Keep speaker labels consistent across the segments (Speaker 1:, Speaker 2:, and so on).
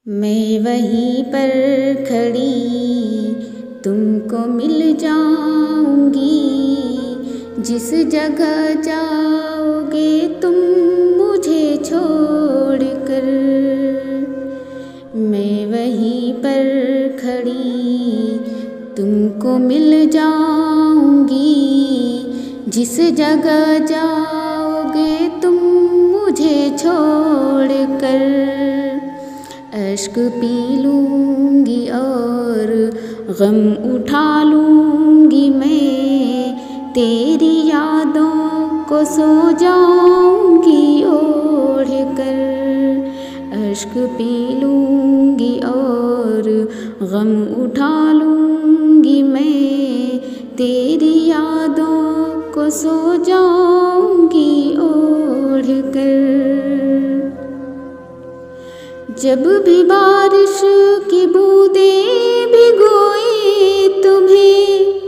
Speaker 1: मैं वहीं पर खड़ी तुमको मिल जाऊंगी, जिस जगह जाओगे तुम मुझे छोड़कर। मैं वहीं पर खड़ी तुमको मिल जाऊंगी, जिस जगह जाओगे तुम मुझे छोड़कर। अश्क पी लूँगी और गम उठा लूँगी मैं, तेरी यादों को सो जाऊँगी ओढ़ कर। अश्क पी लूँगी और गम उठा लूँगी मैं, तेरी यादों को सो जाऊँगी ओढ़ कर। जब भी बारिश की बूंदें भिगोए तुम्हें,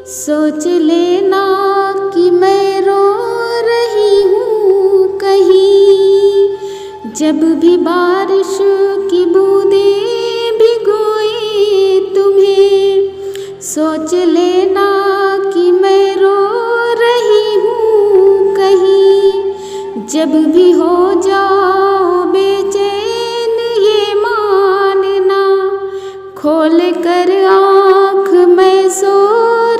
Speaker 1: सोच लेना कि मैं रो रही हूँ कहीं। जब भी बारिश की बूंदें भिगोए तुम्हें, सोच लेना कि मैं रो रही हूँ कहीं। जब भी हो जाओ बेचैन खोल कर आँख मैं सो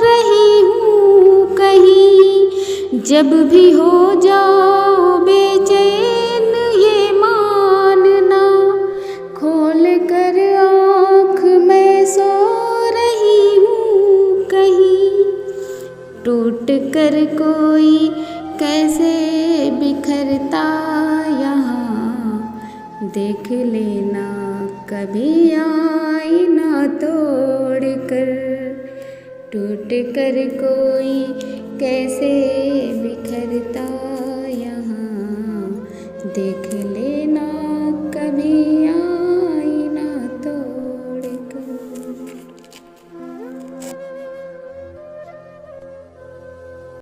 Speaker 1: रही हूँ कहीं। जब भी हो जाओ बेचैन ये मानना, खोल कर आँख मैं सो रही हूँ कहीं। टूट कर कोई कैसे बिखरता यहाँ, देख लेना कभी आईना तोड़ कर। टूट कर कोई कैसे बिखरता यहाँ, देख